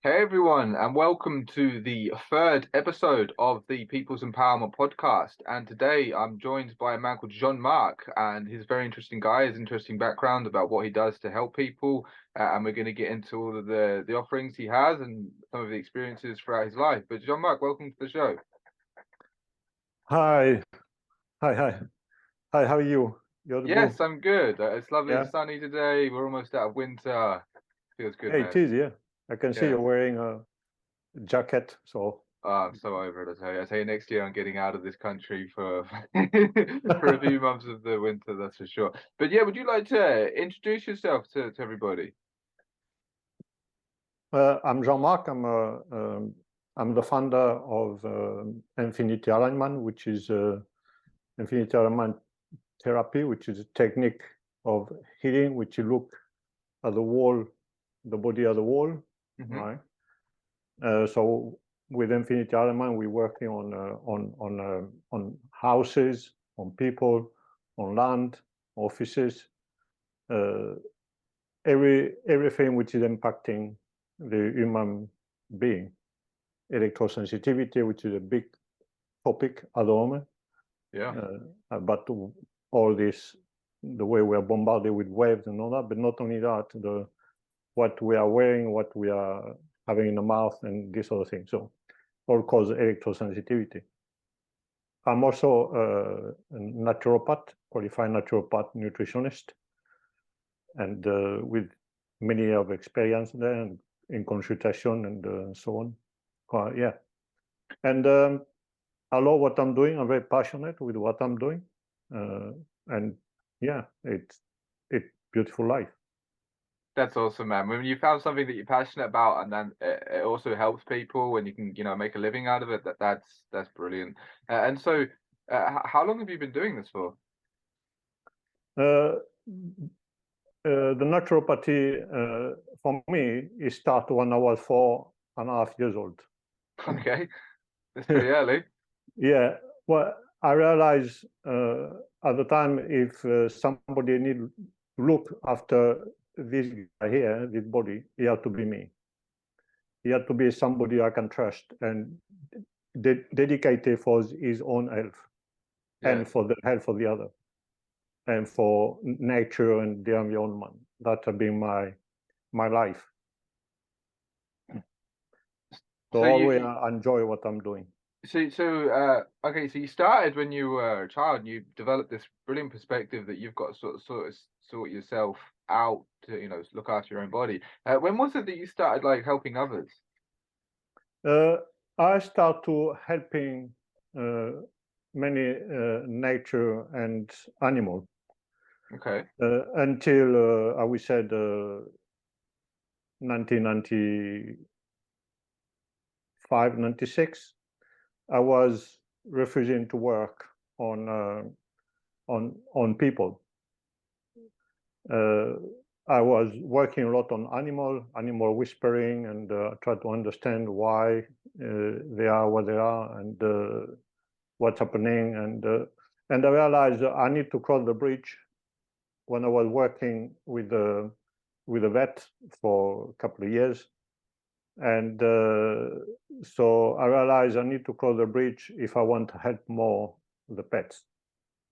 Hey everyone, and welcome to the third episode of the People's Empowerment Podcast. And today I'm joined by a man called Jean Marc, and he's a very interesting guy, his interesting background about what he does to help people. And we're going to get into all of the offerings he has and some of the experiences throughout his life. But Jean Marc, welcome to the show. Hi, hi. How are you? You're good. Yes, I'm good. It's lovely and Yeah. sunny today. We're almost out of winter. Feels good, Hey, it man. is. Yeah. I can see Yeah. you're wearing a jacket. So. Oh, I'm so over it, I tell you. I tell you, next year I'm getting out of this country for for a few months of the winter, that's for sure. But yeah, would you like to introduce yourself to everybody? I'm Jean Marc. I'm the founder of Infinity Alignment, which is Infinity Alignment therapy, which is a technique of healing, which you look at the wall, the body at the wall, Hmm. right? So with Infinity Alignment, we're working on houses, on people, on land, offices, uh, everything which is impacting the human being. Electrosensitivity, which is a big topic at the moment, Yeah, but all this, the way we are bombarded with waves and all that, but not only that, what we are wearing, what we are having in the mouth, and this other thing. So all cause electrosensitivity. I'm also a naturopath, qualified naturopath nutritionist, and with many years of experience there and in consultation and so on. Yeah, and I love what I'm doing. I'm very passionate with what I'm doing, uh, and yeah, it's beautiful life. that's awesome, man. When you found something that you're passionate about and then it also helps people and you can, make a living out of it, that's brilliant. And so, how long have you been doing this for? Uh, the naturopathy for me it started when I was 4.5 years old. Okay, that's pretty early. Yeah, well, I realized at the time if somebody need to look after this guy here, this body, he had to be me. He had to be somebody I can trust and dedicated for his own health Yeah. and for the health of the other and for nature and the environment. That has been my life. So So always you, I enjoy what I'm doing. Okay, so you started when you were a child and you developed this brilliant perspective that you've got to sort yourself out to, look after your own body. When was it that you started like helping others? Uh, I start to helping uh, many nature and animal Okay. until I would say 1995, 96. I was refusing to work on people. Uh, I was working a lot on animal whispering, and try to understand why they are what they are and what's happening. And I realized I need to cross the bridge when I was working with a vet for a couple of years. And so I realized I need to cross the bridge if I want to help more the pets,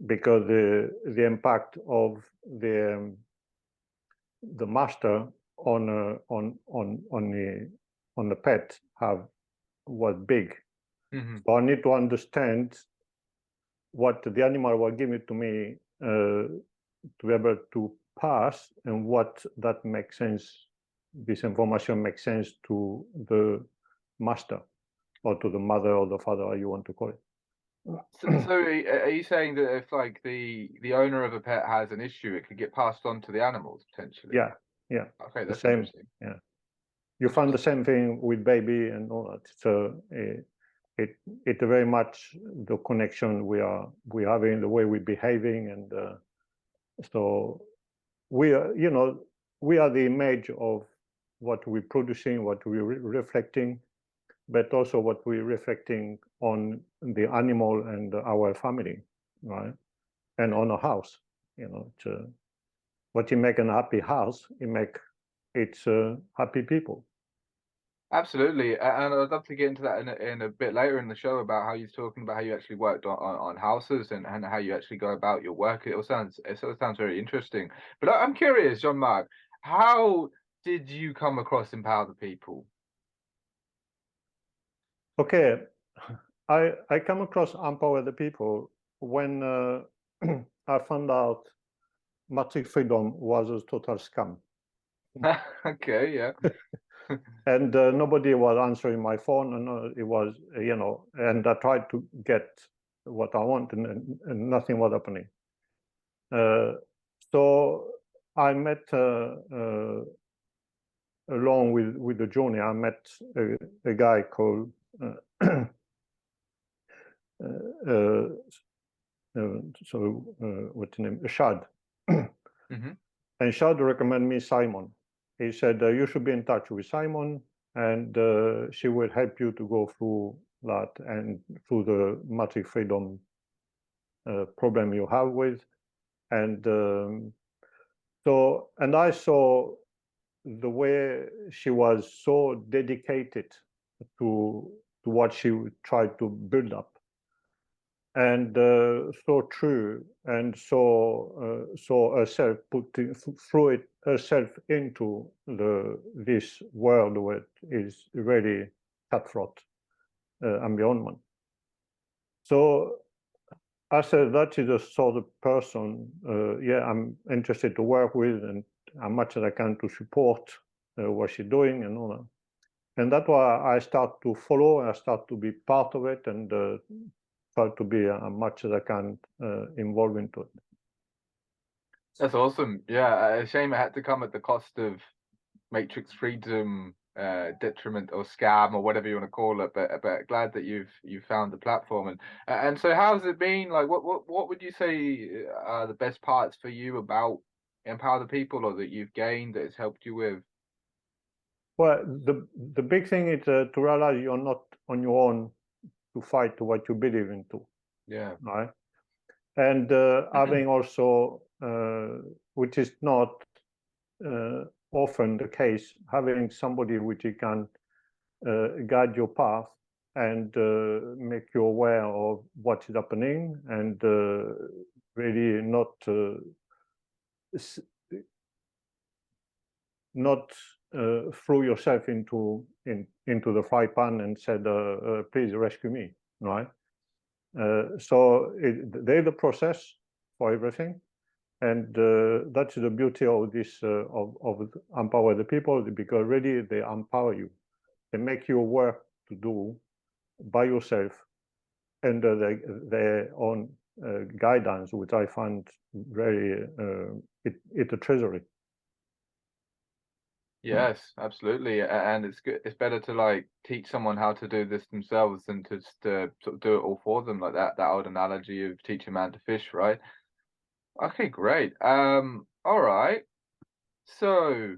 because the impact of the master on the pet have was big. Hmm. So I need to understand what the animal was giving to me to be able to pass and what that makes sense. This information makes sense to the master or to the mother or the father, or you want to call it. So are you saying that if like the owner of a pet has an issue, it could get passed on to the animals potentially? Yeah, yeah, Okay, the that's same. interesting. Yeah, you find the same thing with baby and all that. So it very much the connection we having, the way we're behaving, and so we are, we are the image of what we're producing, what we're reflecting, but also what we're reflecting on the animal and our family, right? And on a house, what you make a happy house, you make it's happy people. Absolutely, and I'd love to get into that in a bit later in the show about how you're talking about how you actually worked on houses and how you actually go about your work. It all sounds very interesting. But I'm curious, Jean Marc, how did you come across Empower the People? Okay, I come across Empower the People when I found out Matrix Freedom was a total scam. Okay, yeah. And nobody was answering my phone, and it was, and I tried to get what I want, and nothing was happening. So I met, along with the journey, I met a guy called uh, uh, what's the name? Shad. Hmm. And Shad recommended me Simon. He said, you should be in touch with Simon, and she will help you to go through that and through the Matrix Freedom problem you have with. And and I saw the way she was so dedicated to what she tried to build up, and so true, and so herself putting through it herself into this world where it is really cutthroat environment. So I said that is the sort of person, I'm interested to work with, and how much as I can to support what she's doing and all that. And that's why I start to follow, I start to be part of it, and try to be as much as I can involved into it. That's awesome. Yeah, a shame it had to come at the cost of Matrix Freedom, detriment or scam or whatever you want to call it. But glad that you've found the platform. And so how's it been? Like, what would you say are the best parts for you about Empower the People, or that you've gained that has helped you with? Well, the big thing is to realize you're not on your own to fight what you believe into, Yeah. right? And having also, which is not uh, often the case, having somebody which you can guide your path and make you aware of what is happening, and really not throw yourself into the fry pan and said, please rescue me, right? So there's a process for everything, and that's the beauty of this of Empower the People, because really they empower you, they make you work to do by yourself under their own guidance, which I find very it's a treasury. Yes, absolutely. And it's good. It's better to like teach someone how to do this themselves than to just sort of do it all for them, like that old analogy of teach a man to fish, right? Okay, great. All right. So,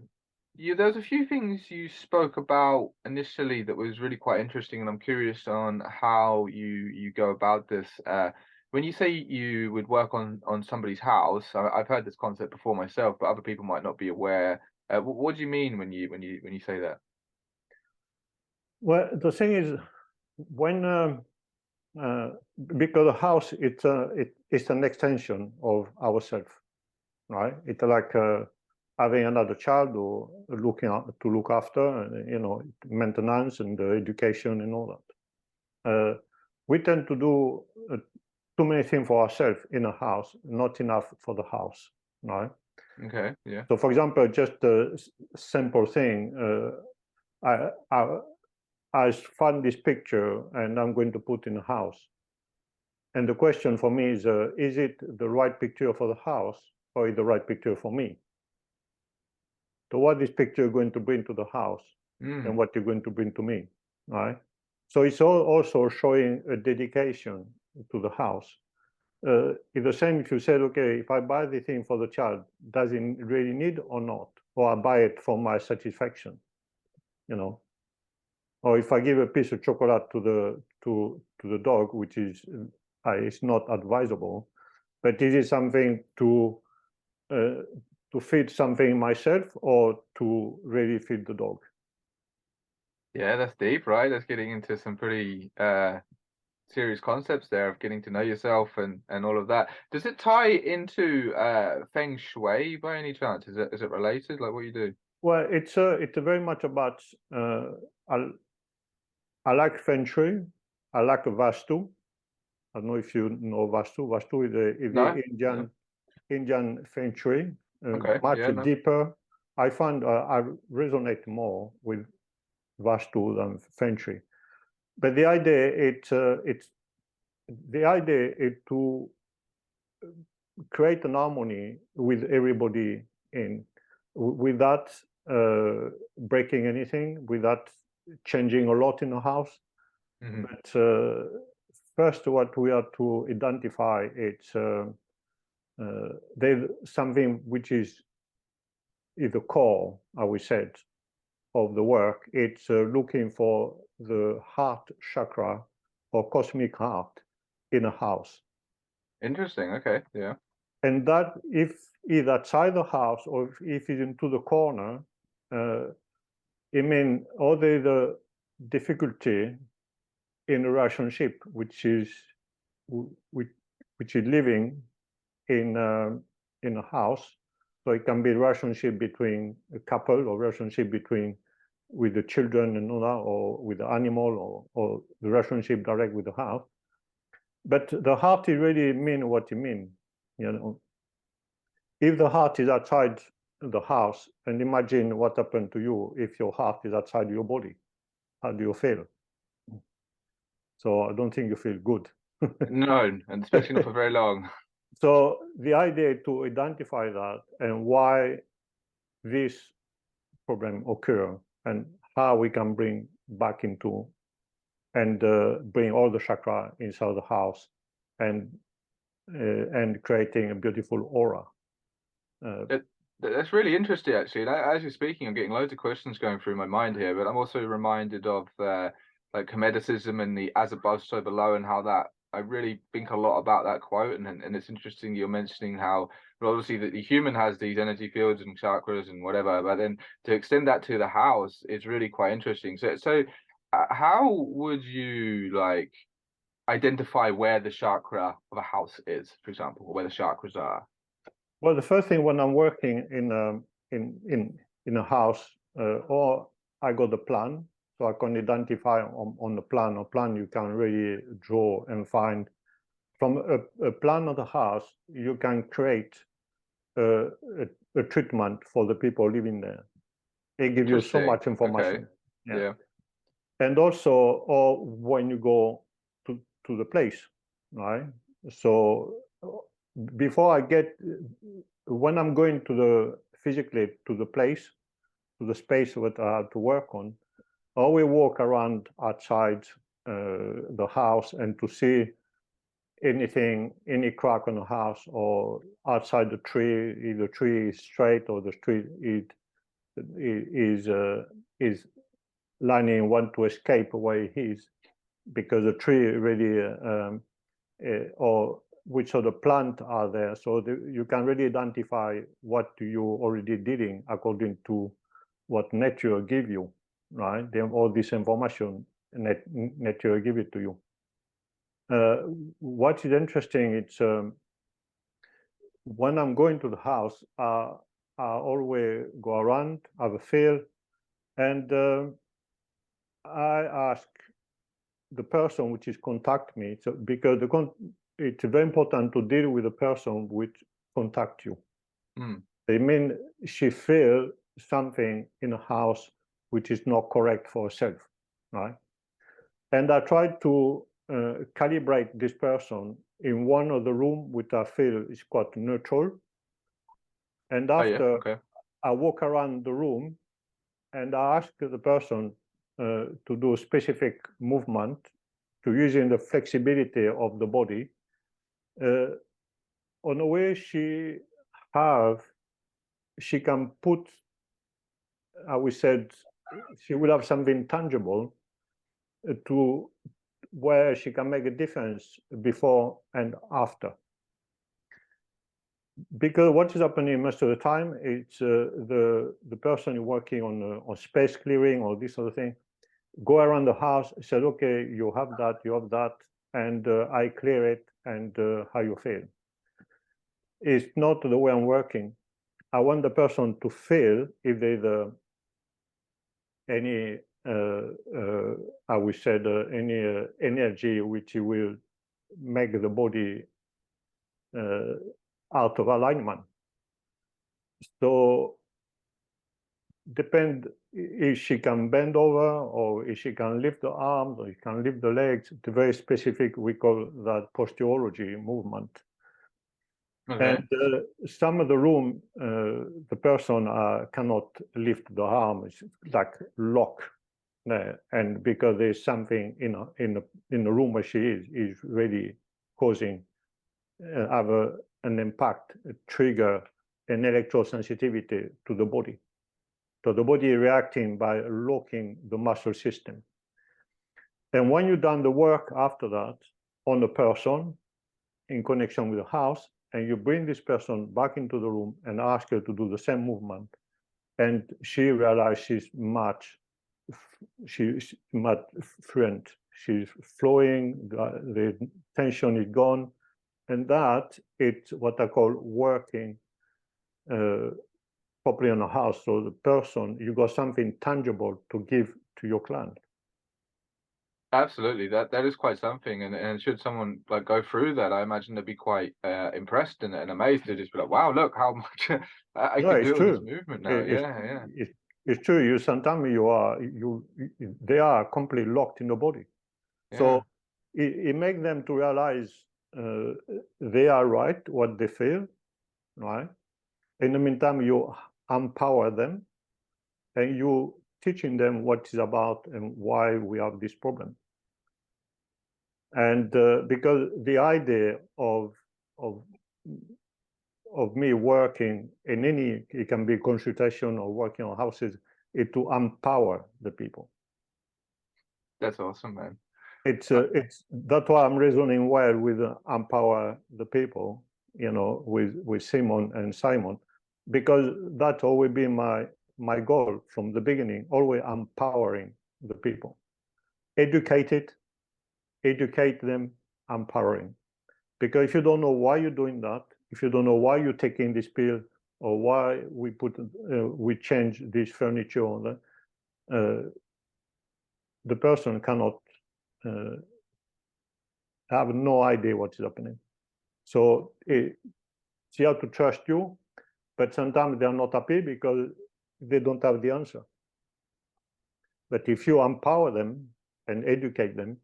there's a few things you spoke about initially that was really quite interesting, and I'm curious on how you go about this. When you say you would work on somebody's house, I've heard this concept before myself, but other people might not be aware. What do you mean when you say that? Well, the thing is, when uh, because the house it's an extension of ourselves, right? It's like having another child, or to look after, maintenance and education and all that. We tend to do too many things for ourselves in a house, not enough for the house, right? Okay, yeah. So, for example, just a simple thing. I found this picture and I'm going to put in a house. And the question for me is it the right picture for the house, or is the right picture for me? So what this picture going to bring to the house, and Mm, what you're going to bring to me, right? So it's also showing a dedication to the house. It's the same if you said, okay, if I buy the thing for the child, does he really need or not? Or I buy it for my satisfaction, you know? Or if I give a piece of chocolate to the dog, which is not advisable, but this is something uh, to feed something myself, or to really feed the dog. Yeah, that's deep, right? That's getting into some pretty serious concepts there of getting to know yourself and all of that. Does it tie into Feng Shui by any chance? Is it related? Like what you do? Well, it's very much about I, I like Feng Shui. I like Vastu. I don't know if you know Vastu. Vastu is No? the Yeah. Indian Feng Shui, Okay. much Yeah, no. deeper. I find I resonate more with Vastu than Feng Shui. But the idea is to create an harmony with everybody in, without breaking anything, without changing a lot in the house. Hmm. But first, what we are to identify it's there's something which is the core, as we said, of the work. It's looking for the heart chakra or cosmic heart in a house. Interesting. Okay. Yeah. And that if it's outside the house or if it's into the corner, uh, it means all the difficulty in a relationship, which, which is living in a house. So it can be a relationship between a couple or relationship between with the children and all that, or with the animal, or the relationship direct with the house. But the heart is really mean what it means. You know, if the heart is outside the house, and imagine what happened to you if your heart is outside your body. How do you feel? So I don't think you feel good. No, and especially not for very long. So the idea to identify that and why this problem occur and how we can bring back into and bring all the chakra inside the house and creating a beautiful aura. Uh, It, that's really interesting, actually. And as you're speaking, I'm getting loads of questions going through my mind here, but I'm also reminded of like Hermeticism and the as above, so below, and how that I really think a lot about that quote. And it's interesting you're mentioning how, well, obviously, that the human has these energy fields and chakras and whatever, but then to extend that to the house is really quite interesting. So, how would you like identify where the chakra of a house is, for example, or where the chakras are? well, the first thing when I'm working in a house, or I got the plan, so I can identify on the plan. A plan you can really draw and find from a plan of the house. You can create a, a treatment for the people living there. It gives you so Interesting. much Okay. information. Yeah. Yeah. And also, or when you go to the place, right? So before I get, when I'm going to the physically to the place, to the space that I have to work on, I always walk around outside the house and to see anything, any crack on the house or outside the tree, if the tree is straight or the tree is lining want to escape where he is, because the tree really or which of the plant are there, so you can really identify what you already doing according to what nature give you, right? Then all this information nature give it to you. What is interesting, it's when I'm going to the house, I always go around, have a feel, and I ask the person which is contact me. So because it's very important to deal with the person which contact you. Mm. They mean she feel something in a house which is not correct for herself, right? And I try to calibrate this person in one of the room which I feel is quite neutral. And Oh yeah. after Okay. I walk around the room and I ask the person to do a specific movement to using the flexibility of the body. Uh, on a way have, she can put, we said, she will have something tangible to where she can make a difference before and after. Because what is happening most of the time, it's the person working on space clearing or this sort of thing. go around the house, said, okay, you have that, and I clear it, and how you feel. It's not the way I'm working. I want the person to feel if there's any, I would say, any energy which will make the body out of alignment. So depend if she can bend over, or if she can lift the arms, or she can lift the legs. It's very specific. We call that posturology movement. Okay. And some of the room, the person cannot lift the arm. It's like lock, and because there's something in the room where she is really causing have an impact, a trigger, an electrosensitivity to the body. So the body is reacting by locking the muscle system. And when you've done the work after that on the person in connection with the house, and you bring this person back into the room and ask her to do the same movement, and she realizes she's much fluent. She's flowing, the tension is gone, and that it's what I call working properly on a house. So the person, you got something tangible to give to your client. Absolutely, that is quite something, and should someone like go through that, I imagine they'd be quite impressed and amazed to just be like, wow, look how much I No, can it's do with this true. movement now. It's, Yeah. it's true. You sometimes they are completely locked in the body. Yeah. So it makes them to realize they are right, what they feel, right? In the meantime, you empower them, and you teaching them what it's about and why we have this problem. And because the idea of me working in any, it can be consultation or working on houses, is to empower the people. That's awesome, man. It's that's why I'm reasoning well with empower the people, with Simon and Simon, because that's always been my goal from the beginning, always empowering the people. Educate them, empowering. Because if you don't know why you're doing that, if you don't know why you're taking this pill, or why we change this furniture on that, the person cannot have no idea what is happening. So she have to trust you, but sometimes they're not happy because they don't have the answer. But if you empower them and educate them,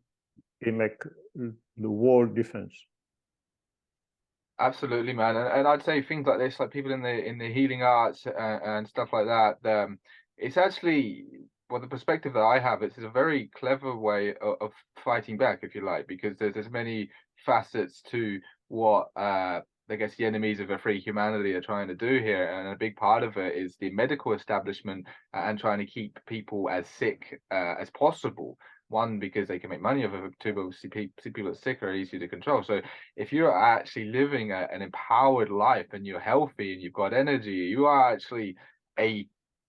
it makes the world difference. Absolutely, man, and I'd say things like this, like people in the healing arts and stuff like that. It's actually, well, the perspective that I have, it's a very clever way of fighting back, if you like, because there's many facets to what I guess the enemies of a free humanity are trying to do here, and a big part of it is the medical establishment and trying to keep people as sick as possible. One, because they can make money off of it. Two, but see people that are sick are easy to control. So if you're actually living an empowered life and you're healthy and you've got energy, you are actually a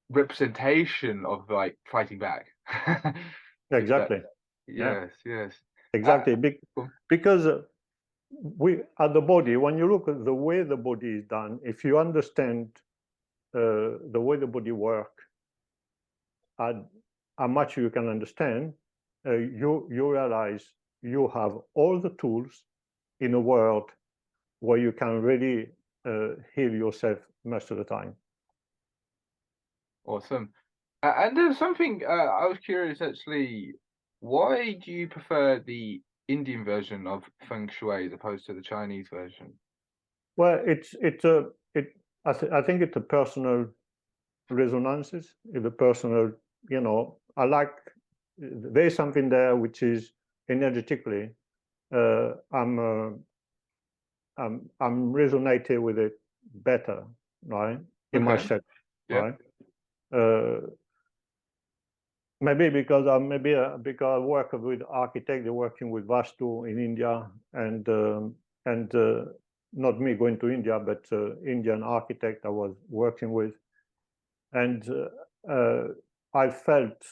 representation of like fighting back. Exactly. Yes, yes. Exactly. Cool. Because we at the body, when you look at the way the body is done, if you understand the way the body works, how much you can understand, you realize you have all the tools in a world where you can really heal yourself most of the time. Awesome. And there's something I was curious actually. Why do you prefer the Indian version of Feng Shui as opposed to the Chinese version? Well, I think it's a personal resonances. It's a personal, I like. There's something there which is energetically. I'm resonating with it better, right, in Okay. myself, Yeah. right. Maybe because because I work with architects, they're working with Vastu in India, and not me going to India, but Indian architect I was working with, and I felt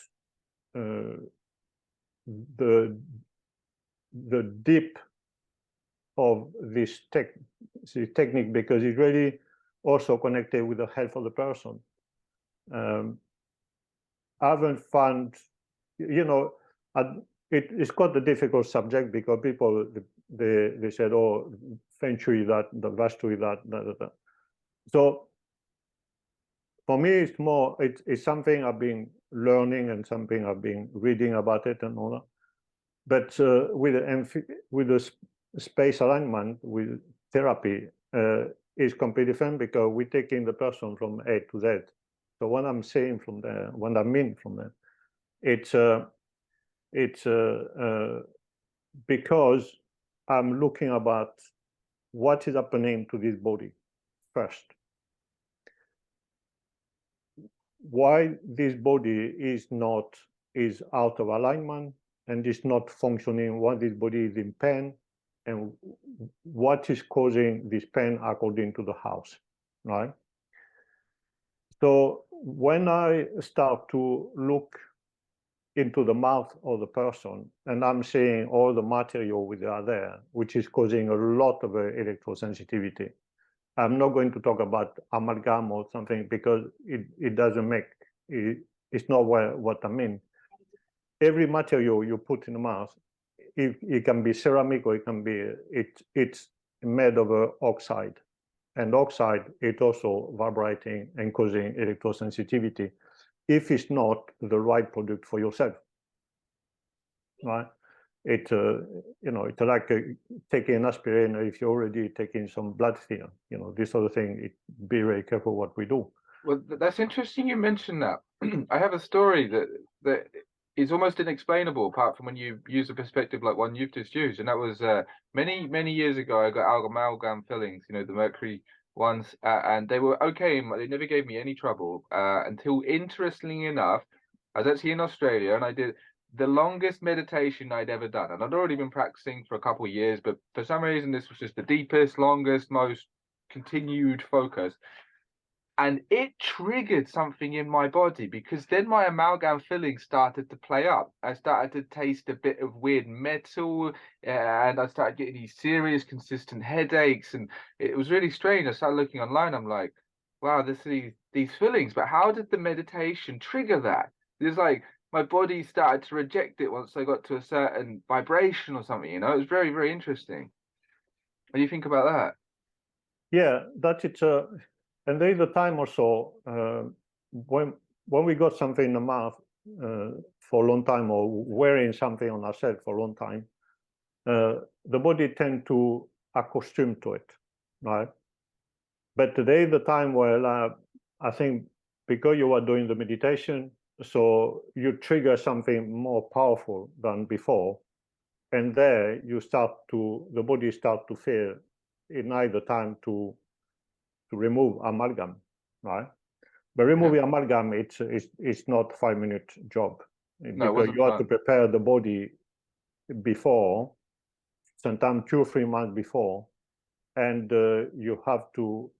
the deep of this technique, because it's really also connected with the health of the person. I haven't found, it's quite a difficult subject, because people, they said, oh, Feng Shui that, the Vastu that. So for me, it's more, it's something I've been learning and something I've been reading about it and all that. But with the space alignment, with therapy, is completely different, because we're taking the person from A to Z. So what I'm saying from there, what I mean from there, it's because I'm looking about what is happening to this body first. Why this body is out of alignment and is not functioning, why this body is in pain, and what is causing this pain according to the house, right? So when I start to look into the mouth of the person, and I'm seeing all the material which are there, which is causing a lot of electrosensitivity. I'm not going to talk about amalgam or something, because it doesn't make, it's not what I mean. Every material you put in the mouth, it can be ceramic, or it can be, it's made of oxide. And oxide, it also vibrating and causing electrosensitivity if it's not the right product for yourself, right? It's like taking aspirin if you're already taking some blood thinner, this sort of thing. Be very careful what we do. Well, that's interesting you mentioned that. I have a story that is almost inexplainable, apart from when you use a perspective like one you've just used. And that was many years ago. I got amalgam fillings, the mercury ones, and they were okay. They never gave me any trouble until, interestingly enough, I was actually in Australia, and I did the longest meditation I'd ever done. And I'd already been practicing for a couple of years, but for some reason, this was just the deepest, longest, most continued focus. And it triggered something in my body, because then my amalgam filling started to play up. I started to taste a bit of weird metal, and I started getting these serious, consistent headaches, and it was really strange. I started looking online. I'm like, wow, these fillings, but how did the meditation trigger that? It's like my body started to reject it once I got to a certain vibration or something. It was very, very interesting. What do you think about that? Yeah, that's it. And there is a time also when we got something in the mouth for a long time, or wearing something on ourselves for a long time, the body tends to accustom to it, right? But today is the time where I think, because you are doing the meditation, so you trigger something more powerful than before, and there the body start to feel it now the time to remove amalgam, right? But removing amalgam, it's not 5-minute job, No, it because wasn't you have to fun. prepare the body before, sometimes 2 or 3 months before, and you have to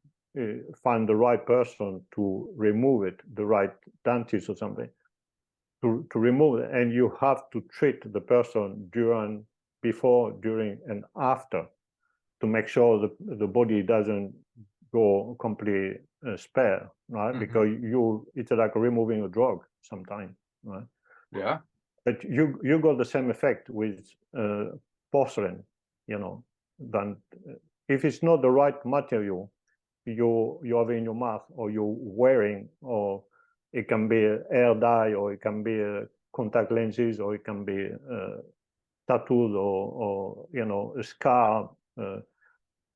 find the right person to remove it, the right dentist or something, to remove it, and you have to treat the person before, during, and after, to make sure the body doesn't go completely spare, right? Mm-hmm. Because it's like removing a drug sometimes, right? Yeah. But you got the same effect with porcelain, than if it's not the right material you have in your mouth, or you're wearing, or it can be hair dye, or it can be contact lenses, or it can be tattoos, or a scar,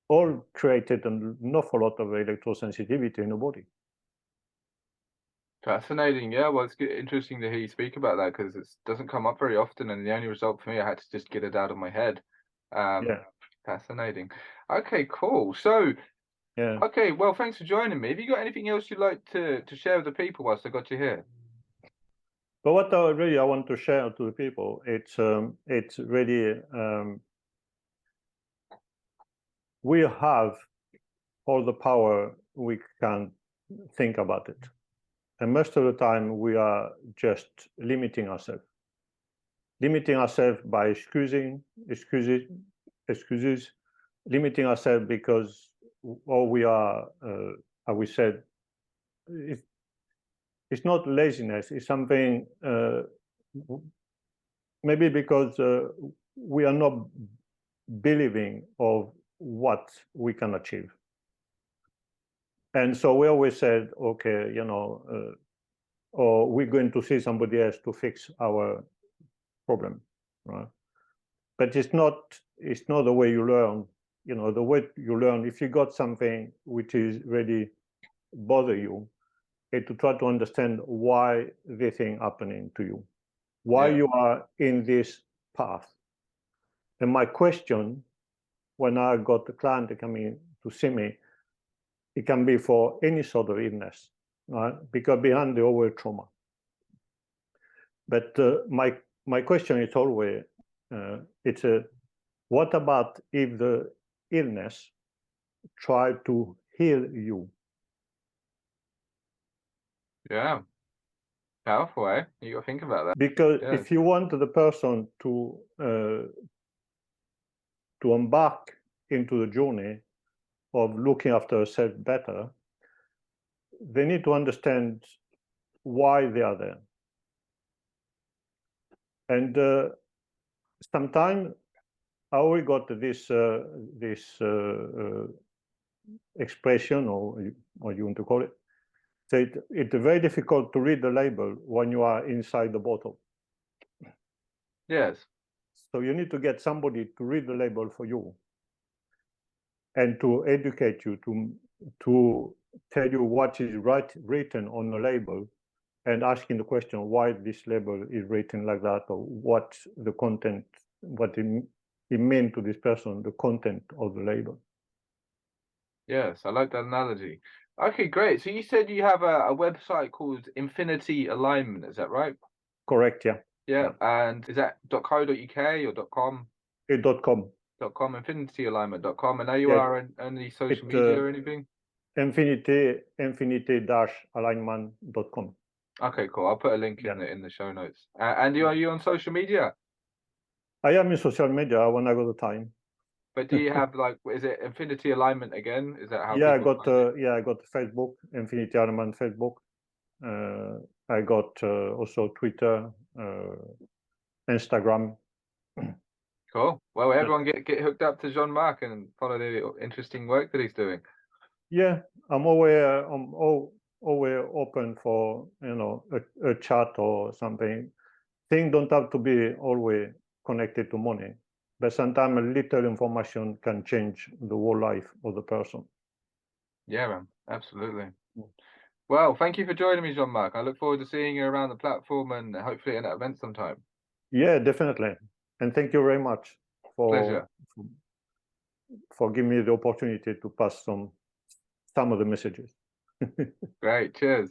all created an awful lot of electrosensitivity in the body. Fascinating. Yeah, well, it's interesting to hear you speak about that, because it doesn't come up very often, and the only result for me, I had to just get it out of my head. Yeah. Fascinating. Okay, cool. So, Yeah. okay, well, thanks for joining me. Have you got anything else you'd like to share with the people whilst I got you here? But what I want to share to the people, it's really we have all the power we can think about it, and most of the time we are just limiting ourselves. limiting ourselves by excuses, limiting ourselves because all we are, as we said, it's not laziness, it's something, maybe because we are not believing of what we can achieve. And so we always said, okay, or we're going to see somebody else to fix our problem, right? But it's not the way you learn. The way you learn, if you got something which is really bother you, is to try to understand why this thing happening to you, why you are in this path. And my question, when I got the client coming to see me, it can be for any sort of illness, right? Because behind the always trauma. But my question is always, what about if the illness try to heal you? Yeah. Powerful, eh? You got to think about that. Because if you want the person to embark into the journey of looking after herself better, they need to understand why they are there. And sometimes I always got this expression, or you want to call it, so it's very difficult to read the label when you are inside the bottle. Yes. So you need to get somebody to read the label for you and to educate you, to tell you what is written on the label, and asking the question why this label is written like that, or what the content, what it meant to this person, the content of the label. Yes, I like that analogy. Okay, great. So you said you have a website called Infinity Alignment, is that right? Correct, yeah. Yeah, and is that .co.uk or .com? .com. .com, infinityalignment.com. And now you Yeah, are on any social media or anything? infinity-alignment.com. Okay, cool. I'll put a link in the show notes. And are you on social media? I am in social media when I got the time. But do you have is it Infinity Alignment again? Is that how I people got Facebook, Infinity Alignment Facebook. I got also Twitter, Instagram. Cool. Well, everyone get hooked up to Jean Marc and follow the interesting work that he's doing. Yeah, I'm always open for a chat or something. Things don't have to be always connected to money, but sometimes a little information can change the whole life of the person. Yeah, man, absolutely. Well, thank you for joining me, Jean Marc. I look forward to seeing you around the platform and hopefully at an event sometime. Yeah, definitely. And thank you very much for giving me the opportunity to pass some of the messages. Great. Cheers.